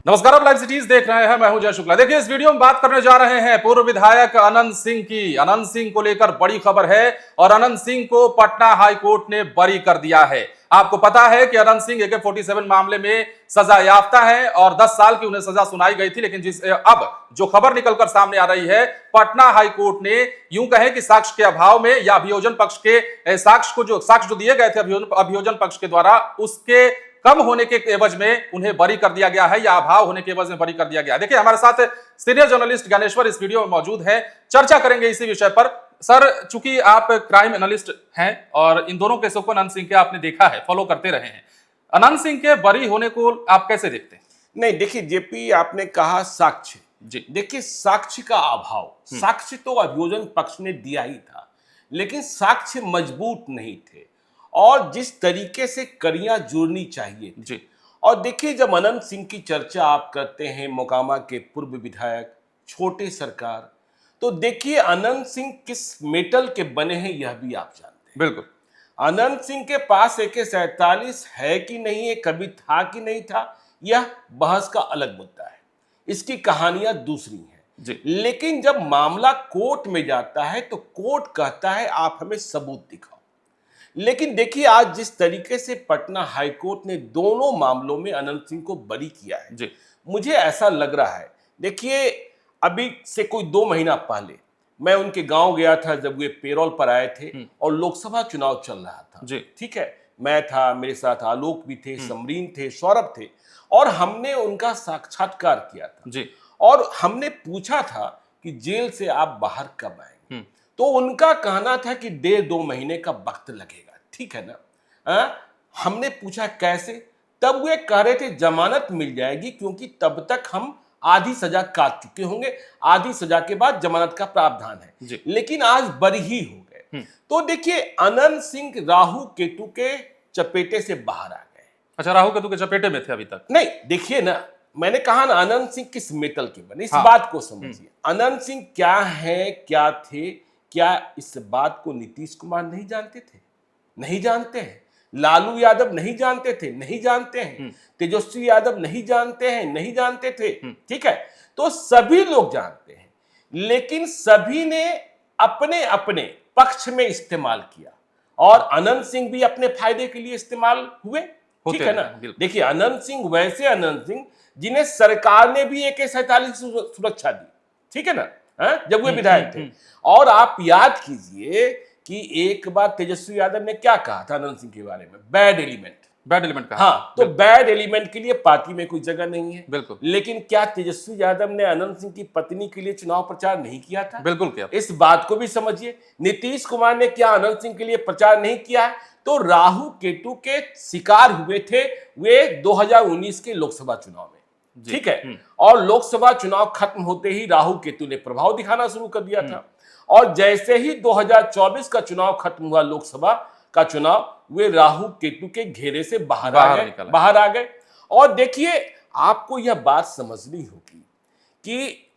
नमस्कार, आप live cities देख रहे हैं। मैं हूं जय शुक्ला। देखिए, इस वीडियो में बात करने जा रहे हैं पूर्व विधायक अनंत सिंह की। अनंत सिंह को लेकर बड़ी खबर है और अनंत सिंह को पटना हाई कोर्ट ने बरी कर दिया है। आपको पता है कि अनंत सिंह AK-47 मामले में सजा याफ्ता है और 10 साल की उन्हें सजा सुनाई गई थी। लेकिन अब जो खबर निकलकर सामने आ रही है, पटना हाई कोर्ट ने यूं कहे कि साक्ष्य के अभाव में या अभियोजन पक्ष के साक्ष्य जो दिए गए थे अभियोजन पक्ष के द्वारा, उसके कम होने के एवज में उन्हें बरी कर दिया गया है या अभाव होने के एवज में बरी कर दिया गया है। देखिए, हमारे साथ सीनियर जर्नलिस्ट ज्ञानेश्वर इस वीडियो में मौजूद है। चर्चा करेंगे इसी विषय पर। सर, चूंकि आप क्राइम एनालिस्ट हैं और इन दोनों केसों को अनंत सिंह के आपने देखा है, फॉलो करते रहे हैं, अनंत सिंह के बरी होने को आप कैसे देखते हैं? नहीं, देखिए जेपी, आपने कहा साक्ष्य जी। देखिए, साक्ष्य का अभाव, साक्ष्य तो अभियोजन पक्ष ने दिया ही था, लेकिन साक्ष्य मजबूत नहीं थे और जिस तरीके से कड़ियां जोड़नी चाहिए जी। और देखिए, जब अनंत सिंह की चर्चा आप करते हैं, मोकामा के पूर्व विधायक, छोटे सरकार, तो देखिए अनंत सिंह किस मेटल के बने हैं यह भी आप जानते हैं। बिल्कुल। अनंत सिंह के पास AK-47 है कि नहीं है, कभी था कि नहीं था, यह बहस का अलग मुद्दा है। इसकी कहानियां दूसरी हैं जी। लेकिन जब मामला कोर्ट में जाता है तो कोर्ट कहता है आप हमें सबूत दिखाओ। लेकिन देखिए, आज जिस तरीके से पटना हाई कोर्ट ने दोनों मामलों में अनंत सिंह को बरी किया है जी। मुझे ऐसा लग रहा है, देखिए अभी से कोई 2 महीना पहले मैं उनके गांव गया था जब वे पेरोल पर आए थे और लोकसभा चुनाव चल रहा था। जी। ठीक है, मैं था, मेरे साथ आलोक भी थे, समरीन थे, सौरभ थे और हमने उनका साक्षात्कार किया था जी। और हमने पूछा था कि जेल से आप बाहर कब आएंगे। तो उनका कहना था कि 1.5-2 महीने का वक्त लगेगा। ठीक है ना? हमने पूछा कैसे, तब वे कह रहे थे जमानत मिल जाएगी क्योंकि तब तक हम आधी सजा काट चुके होंगे, आधी सजा के बाद जमानत का प्रावधान है। लेकिन आज बरी ही हो गए। तो देखिए, अनंत सिंह राहु केतु के चपेटे से बाहर आ गए। अच्छा, राहु केतु के चपेटे में थे अभी तक? नहीं, देखिए ना, मैंने कहा ना अनंत सिंह किस मेटल के बने, इस बात को समझिए। अनंत सिंह क्या है, क्या थे, क्या इस बात को नीतीश कुमार नहीं जानते थे? नहीं जानते हैं। लालू यादव नहीं जानते थे? नहीं जानते हैं। तेजस्वी यादव नहीं जानते हैं? नहीं जानते थे। ठीक है, तो सभी लोग जानते हैं, लेकिन सभी ने अपने अपने पक्ष में इस्तेमाल किया और अनंत सिंह भी अपने फायदे के लिए इस्तेमाल हुए। ठीक है ना? देखिए, अनंत सिंह वैसे अनंत सिंह जिन्हें सरकार ने भी AK-47 सुरक्षा दी। ठीक है ना? जब वे विधायक थे। और आप याद कीजिए कि एक बार तेजस्वी यादव ने क्या कहा था अनंत सिंह के बारे में, बैड एलिमेंट कहा। हाँ, तो बैड एलिमेंट के लिए पार्टी में कोई जगह नहीं है। बिल्कुल। लेकिन क्या तेजस्वी यादव ने अनंत सिंह की पत्नी के लिए चुनाव प्रचार नहीं किया था? बिल्कुल किया। इस बात को भी समझिए। नीतीश कुमार ने क्या अनंत सिंह के लिए प्रचार नहीं किया? तो राहु केतु के शिकार हुए थे वे 2019 के लोकसभा चुनाव में। ठीक है, और लोकसभा चुनाव खत्म होते ही राहु केतु ने प्रभाव दिखाना शुरू कर दिया था और जैसे ही 2024 का चुनाव खत्म हुआ, लोकसभा का चुनाव, वे राहु केतु के घेरे से बाहर आ गए। और देखिए, आपको यह बात समझनी होगी कि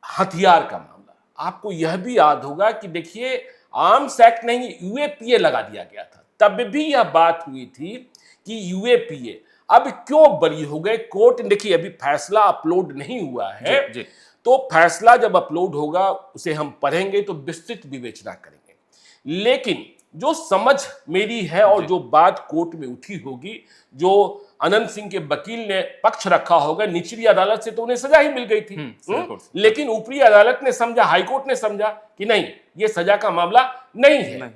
हथियार का मामला, आपको यह भी याद होगा कि देखिए, आर्म्स एक्ट नहीं, UAPA लगा दिया गया था। तब भी यह बात हुई थी कि UAPA अब क्यों बरी हो गए। कोर्ट, देखिए अभी फैसला अपलोड नहीं हुआ है। जी। तो फैसला जब अपलोड होगा उसे हम पढ़ेंगे तो विस्तृत विवेचना करेंगे। लेकिन जो समझ मेरी है और जो बात कोर्ट में उठी होगी, जो अनंत सिंह के वकील ने पक्ष रखा होगा, निचली अदालत से तो उन्हें सजा ही मिल गई थी। लेकिन ऊपरी अदालत ने समझा, हाईकोर्ट ने समझा कि नहीं, ये सजा का मामला नहीं है।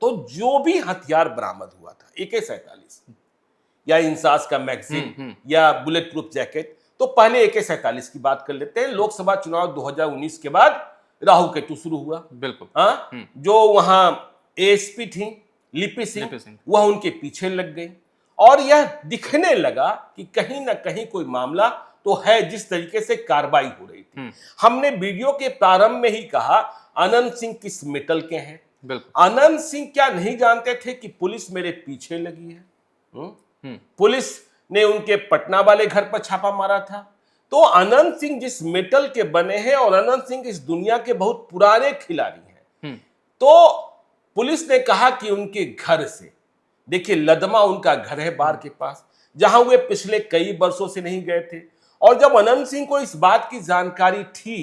तो जो भी हथियार बरामद हुआ था, AK-47 या इंसास का मैगजीन या बुलेट प्रूफ जैकेट, तो पहले AK-47 की बात कर लेते हैं। लोकसभा चुनाव 2019 के बाद राहु केतु शुरू हुआ। बिल्कुल। जो वहां ASP थी लिपि सिंह, वह उनके पीछे लग गई और यह दिखने लगा कि कहीं ना कहीं कोई मामला तो है, जिस तरीके से कार्रवाई हो रही थी। हमने वीडियो के प्रारंभ में ही कहा अनंत सिंह किस मेटल के हैं। अनंत सिंह क्या नहीं जानते थे कि पुलिस मेरे पीछे लगी है? पुलिस ने उनके पटना वाले घर पर छापा मारा था। तो अनंत सिंह जिस मेटल के बने हैं और अनंत सिंह इस दुनिया के बहुत पुराने खिलाड़ी हैं। तो पुलिस ने कहा कि उनके घर से, देखिए लदमा उनका घर है बार के पास, जहां वे पिछले कई वर्षों से नहीं गए थे और जब अनंत सिंह को इस बात की जानकारी थी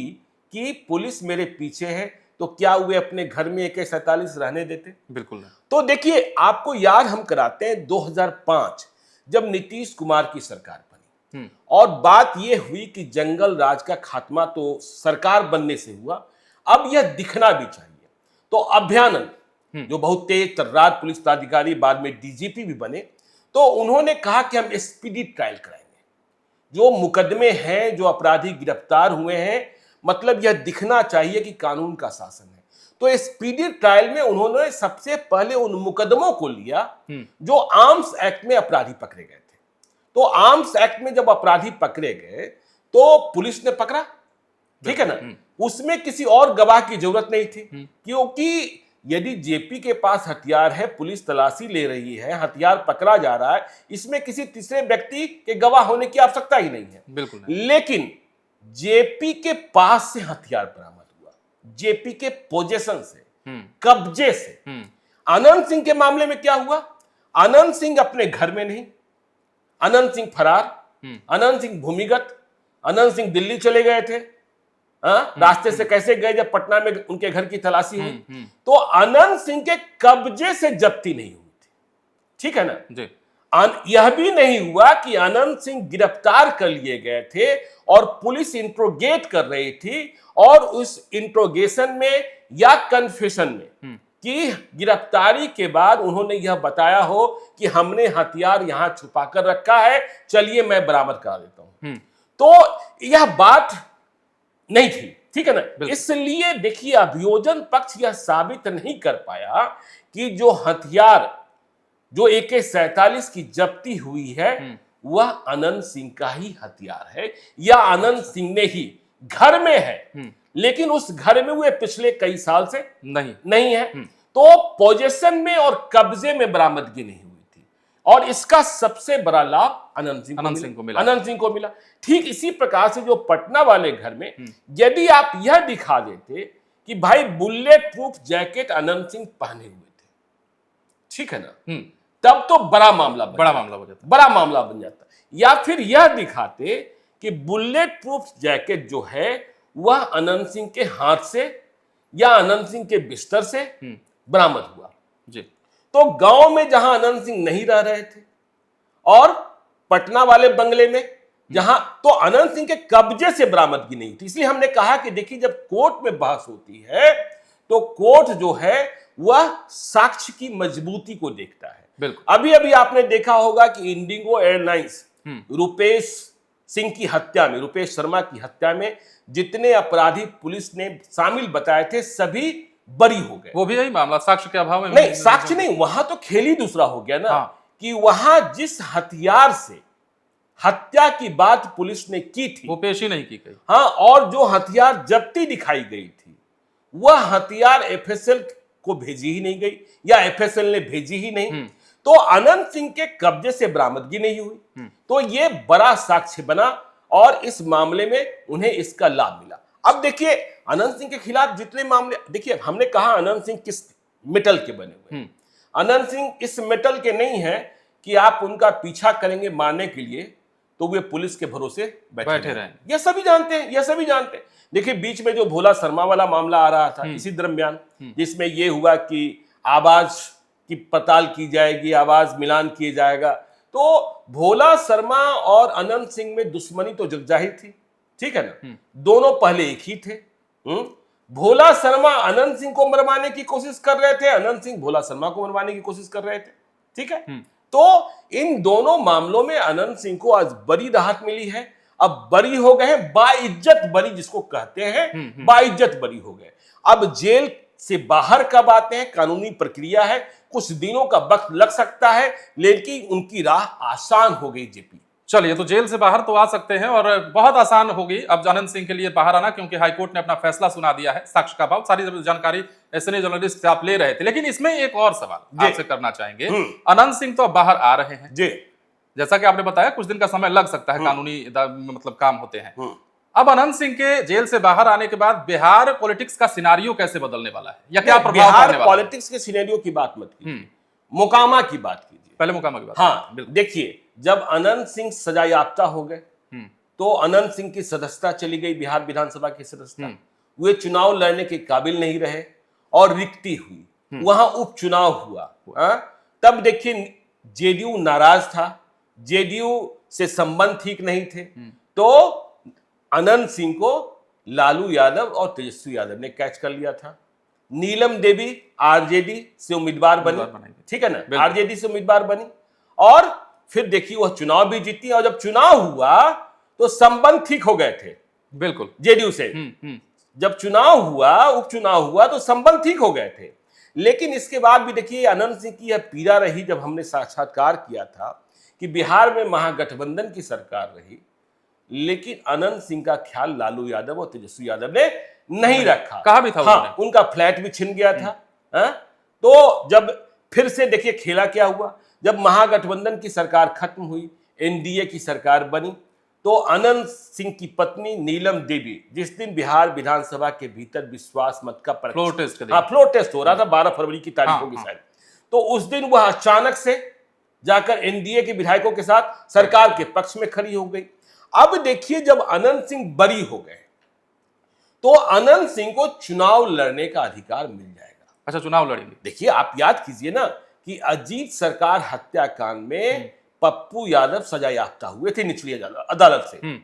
कि पुलिस मेरे पीछे है, तो क्या वे अपने घर में AK-47 रहने देते? बिल्कुल नहीं। तो देखिए, आपको याद हम कराते हैं 2005 जब नीतीश कुमार की सरकार बनी और बात यह हुई कि जंगल राज का खात्मा तो सरकार बनने से हुआ, अब यह दिखना भी चाहिए। तो अभयानंद जो बहुत तेज तर्रार पुलिस पदाधिकारी, बाद में DGP भी बने, तो उन्होंने कहा कि हम स्पीडी ट्रायल कराएंगे। जो मुकदमे हैं, जो अपराधी गिरफ्तार हुए हैं, मतलब यह दिखना चाहिए कि कानून का शासन है। तो स्पीडी ट्रायल में उन्होंने सबसे पहले उन मुकदमों को लिया जो आर्म्स एक्ट में अपराधी पकड़े गए थे। तो आर्म्स एक्ट में जब अपराधी पकड़े गए तो पुलिस ने पकड़ा, ठीक है ना, उसमें किसी और गवाह की जरूरत नहीं थी, क्योंकि यदि जेपी के पास हथियार है, पुलिस तलाशी ले रही है, हथियार पकड़ा जा रहा है, इसमें किसी तीसरे व्यक्ति के गवाह होने की आवश्यकता ही नहीं है। बिल्कुल नहीं। लेकिन जेपी के पास से हथियार बरामद हुआ, जेपी के पोजेशन से, कब्जे से। अनंत सिंह के मामले में क्या हुआ? अनंत सिंह अपने घर में नहीं, अनंत सिंह फरार, अनंत सिंह भूमिगत, अनंत सिंह दिल्ली चले गए थे। रास्ते से कैसे गए जब पटना में उनके घर की तलाशी हुई? तो अनंत सिंह के कब्जे से जब्ती नहीं हुई थी, ठीक है ना जी। यह भी नहीं हुआ कि अनंत सिंह गिरफ्तार कर लिए गए थे और पुलिस इंट्रोगेट कर रही थी, और उस इंट्रोगेशन में या कन्फेशन में कि गिरफ्तारी के बाद उन्होंने यह बताया हो कि हमने हथियार यहां छुपा कर रखा है, चलिए मैं बरामद करा देता हूं। तो यह बात नहीं थी, ठीक है ना। इसलिए देखिए, अभियोजन पक्ष यह साबित नहीं कर पाया कि जो हथियार, जो AK-47 की जब्ती हुई है, वह अनंत सिंह का ही हथियार है या अनंत सिंह ने ही घर में है, लेकिन उस घर में वे पिछले कई साल से नहीं है। तो पोजेशन में और कब्जे में बरामदगी नहीं हुई थी, और इसका सबसे बड़ा लाभ अनंत सिंह को मिला। ठीक इसी प्रकार से जो पटना वाले घर में यदि आप यह दिखा देते कि भाई bullet proof jacket Anant Singh पहने हुए थे, ठीक है ना, तब तो बड़ा मामला बन जाता। या फिर यह दिखाते कि बुलेट प्रूफ जैकेट जो है वह अनंत सिंह के हाथ से या अनंत सिंह के बिस्तर से बरामद हुआ जी। तो गांव में जहां अनंत सिंह नहीं रह रहे थे और पटना वाले बंगले में जहां, तो अनंत सिंह के कब्जे से बरामदगी नहीं थी। इसलिए हमने कहा कि देखिए, जब कोर्ट में बहस होती है तो कोर्ट जो है वह साक्ष्य की मजबूती को देखता है। अभी अभी आपने देखा होगा कि इंडिगो एयरलाइंस रुपेश सिंह की हत्या में, रुपेश शर्मा की हत्या में जितने अपराधी पुलिस ने शामिल बताए थे, सभी बरी हो गए। वो भी यही मामला, साक्ष्य के अभाव में नहीं, साक्ष्य नहीं, वहां तो खेल ही दूसरा हो गया ना। कि वहां जिस हथियार से हत्या की बात पुलिस ने की थी, वो पेश ही नहीं की गई। हाँ, और जो हथियार जब्ती दिखाई गई थी, वह हथियार FSL को भेजी ही नहीं गई या FSL ने भेजी ही नहीं। तो अनंत सिंह के कब्जे से बरामदगी नहीं हुई, तो ये बड़ा साक्ष्य बना और इस मामले में उन्हें इसका लाभ मिला। अब देखिए, अनंत सिंह के खिलाफ जितने मामले, देखिए हमने कहा अनंत सिंह किस मेटल के बने हुए। अनंत सिंह इस मेटल के नहीं है कि आप उनका पीछा करेंगे मारने के लिए तो वे पुलिस के भरोसे बैठे रहेंगे। यह सभी जानते हैं। देखिए, बीच में जो भोला शर्मा वाला मामला आ रहा था, इसी दरमियान जिसमें यह हुआ कि आवाज की पड़ताल की जाएगी, आवाज मिलान किया जाएगा, तो भोला शर्मा और अनंत सिंह में दुश्मनी तो जग जाहिर थी, ठीक है ना। दोनों पहले एक ही थे। भोला शर्मा अनंत सिंह को मरवाने की कोशिश कर रहे थे, अनंत सिंह भोला शर्मा को मरवाने की कोशिश कर रहे थे, ठीक है। तो इन दोनों मामलों में अनंत सिंह को आज बड़ी राहत मिली है। अब बरी हो गए हैं, बाइज्जत बरी जिसको कहते हैं, बाइज्जत बरी हो गए। अब जेल से बाहर कब आते हैं, कानूनी प्रक्रिया है, कुछ दिनों का वक्त लग सकता है, लेकिन उनकी राह आसान हो गई जेपी। चलिए, तो जेल से बाहर तो आ सकते हैं और बहुत आसान होगी अब अनंत सिंह के लिए बाहर आना, क्योंकि हाईकोर्ट ने अपना फैसला सुना दिया है। साक्ष्य का अभाव, सारी जानकारी एसएनए जर्नलिस्ट से आप ले रहे थे। लेकिन इसमें एक और सवाल आपसे करना चाहेंगे। अनंत सिंह तो अब बाहर आ रहे हैं जी, जैसा कि आपने बताया कुछ दिन का समय लग सकता है, कानूनी मतलब काम होते हैं। अब अनंत सिंह के जेल से बाहर आने के बाद बिहार पॉलिटिक्स का सिनारियो कैसे बदलने वाला है या क्या प्रभाव पड़ने वाला है? बिहार पॉलिटिक्स के सिनेरियो की बात मत कीजिए, मोकामा की बात कीजिए। पहले मोकामा की बात। हाँ, देखिए, जब अनंत सिंह सजायाफ्ता हो गए, तो अनंत सिंह की सदस्यता चली गई, बिहार विधानसभा की सदस्यता। वे चुनाव लड़ने के काबिल नहीं रहे और रिक्ति हुई, वहां उपचुनाव हुआ। तब देखिए जेडीयू नाराज था, जेडीयू से संबंध ठीक नहीं थे, तो अनंत सिंह को लालू यादव और तेजस्वी यादव ने कैच कर लिया था। नीलम देवी आरजेडी से उम्मीदवार बनी, ठीक है ना, आरजेडी से उम्मीदवार बनी और फिर देखिए वह चुनाव भी जीती। और जब चुनाव हुआ तो संबंध ठीक हो गए थे, बिल्कुल जेडीयू से। जब चुनाव हुआ, उपचुनाव हुआ तो संबंध ठीक हो गए थे। लेकिन इसके बाद भी देखिए अनंत सिंह की यह पीड़ा रही, जब हमने साक्षात्कार किया था कि बिहार में महागठबंधन की सरकार रही, लेकिन अनंत सिंह का ख्याल लालू यादव और तेजस्वी यादव ने नहीं रखा। कहा भी था, हाँ, उनका फ्लैट भी छिन गया था। तो जब फिर से देखिए खेला क्या हुआ, जब महागठबंधन की सरकार खत्म हुई, एनडीए की सरकार बनी, तो अनंत सिंह की पत्नी नीलम देवी जिस दिन बिहार विधानसभा के भीतर विश्वास मत का फ्लोर टेस्ट हो रहा था, 12 फरवरी की तारीख होगी शायद, तो उस दिन वह अचानक से जाकर एनडीए के विधायकों के साथ सरकार के पक्ष में खड़ी हो गई। अब देखिए जब अनंत सिंह बरी हो गए तो अनंत सिंह को चुनाव लड़ने का अधिकार मिल जाएगा। अच्छा, चुनाव लड़ेंगे। देखिए आप याद कीजिए ना कि अजीत सरकार हत्याकांड में पप्पू यादव सजा याफ्ता हुए थे निचली अदालत से,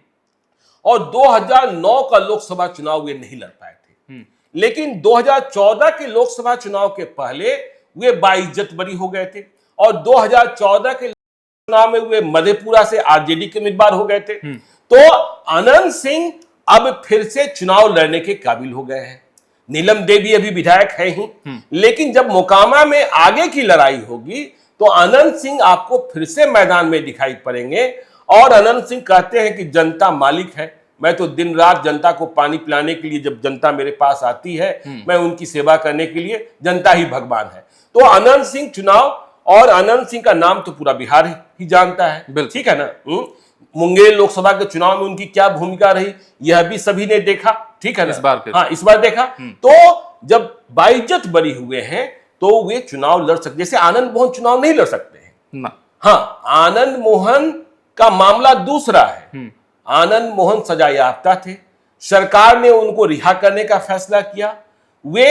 और 2009 का लोकसभा चुनाव वे नहीं लड़ पाए थे। लेकिन 2014 के लोकसभा चुनाव के पहले वे बाइज्जत बरी हो गए थे, और 2014 के चुनाव में वे मधेपुरा से आरजेडी के उम्मीदवार हो गए थे। तो अनंत सिंह अब फिर से चुनाव लड़ने के काबिल हो गए हैं। नीलम देवी अभी विधायक है ही, लेकिन जब मोकामा में आगे की लड़ाई होगी तो अनंत सिंह आपको फिर से मैदान में दिखाई पड़ेंगे। और अनंत सिंह कहते हैं कि जनता मालिक है, मैं तो दिन रात जनता को पानी पिलाने के लिए, जब जनता मेरे पास आती है मैं उनकी सेवा करने के लिए, जनता ही भगवान है। तो अनंत सिंह चुनाव, और अनंत सिंह का नाम तो पूरा बिहार ही जानता है, ठीक है ना। मुंगेर लोकसभा के चुनाव में उनकी क्या भूमिका रही यह भी सभी ने देखा, ठीक है ना, इस बार देखा। तो जब बाइज्जत बरी हुए हैं तो वे चुनाव लड़ सकते, जैसे आनंद मोहन चुनाव नहीं लड़ सकते हैं। हाँ, आनंद मोहन का मामला दूसरा है। आनंद मोहन सजा याफ्ता थे, सरकार ने उनको रिहा करने का फैसला किया, वे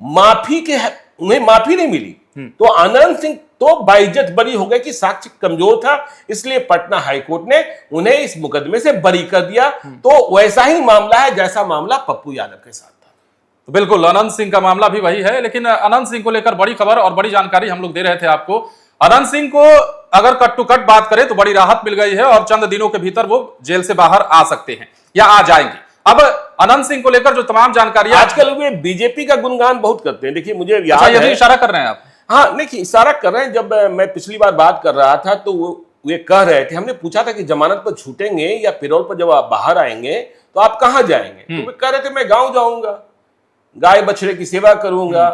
उन्हें माफी नहीं मिली, तो आनंद सिंह तो बाइज्जत बरी हो गए कि साक्ष्य कमजोर था, इसलिए पटना हाईकोर्ट ने उन्हें इस मुकदमे से बरी कर दिया। तो वैसा ही मामला है जैसा मामला पप्पू यादव के साथ था। तो बिल्कुल अनंत सिंह का मामला भी वही है। लेकिन अनंत सिंह को लेकर बड़ी खबर और बड़ी जानकारी हम लोग दे रहे थे आपको। अनंत सिंह को अगर कट टू कट बात करें तो बड़ी राहत मिल गई है और चंद दिनों के भीतर वो जेल से बाहर आ सकते हैं या आ जाएंगे। अब अनंत सिंह को लेकर जो तमाम जानकारी, आजकल वे बीजेपी का गुणगान बहुत करते हैं। देखिए मुझे याद है, इशारा कर रहे हैं आप? हाँ, देखिए इशारा कर रहे हैं। जब मैं पिछली बार बात कर रहा था तो वे कह रहे थे, हमने पूछा था कि जमानत पर छूटेंगे या पैरोल पर जब आप बाहर आएंगे तो आप कहां जाएंगे, तो वे कह रहे थे मैं गांव जाऊंगा, गाय बछड़े की सेवा करूंगा,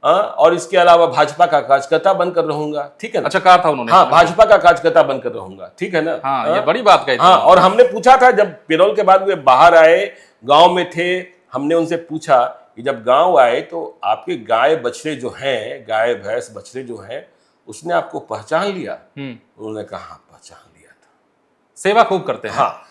और इसके अलावा भाजपा का कार्यकर्ता बनकर रहूंगा, ठीक है ना। अच्छा, कहा था उन्होंने? हाँ, भाजपा का कार्यकर्ता बनकर रहूंगा, ठीक है ना। हाँ, ये बड़ी बात कही। हाँ, और हमने पूछा था जब पैरोल के बाद वे बाहर आए, गांव में थे, हमने उनसे पूछा कि जब गांव आए तो आपके गाय बछड़े जो हैं, गाय भैंस बछड़े जो हैं, उसने आपको पहचान लिया? उन्होंने कहा हाँ, पहचान लिया था। सेवा खूब करते हैं। हाँ,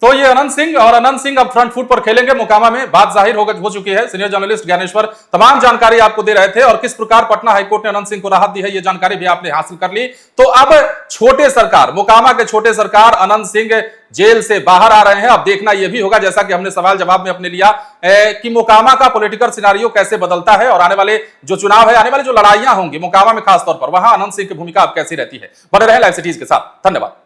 तो ये अनंत सिंह, और अनंत सिंह अब फ्रंट फुट पर खेलेंगे मोकामा में, बात जाहिर हो चुकी है। सीनियर जर्नलिस्ट ज्ञानेश्वर तमाम जानकारी आपको दे रहे थे, और किस प्रकार पटना हाईकोर्ट ने अनंत सिंह को राहत दी है ये जानकारी भी आपने हासिल कर ली। तो अब छोटे सरकार, मोकामा के छोटे सरकार अनंत सिंह जेल से बाहर आ रहे हैं। अब देखना यह भी होगा, जैसा कि हमने सवाल जवाब में अपने लिया, कि मोकामा का पॉलिटिकल सिनारियो कैसे बदलता है, और आने वाले जो चुनाव है, आने वाले जो लड़ाइयां होंगी मोकामा में खासतौर पर, वहां अनंत सिंह की भूमिका अब कैसी रहती है। बने रहे लाइव सिटीज के साथ। धन्यवाद।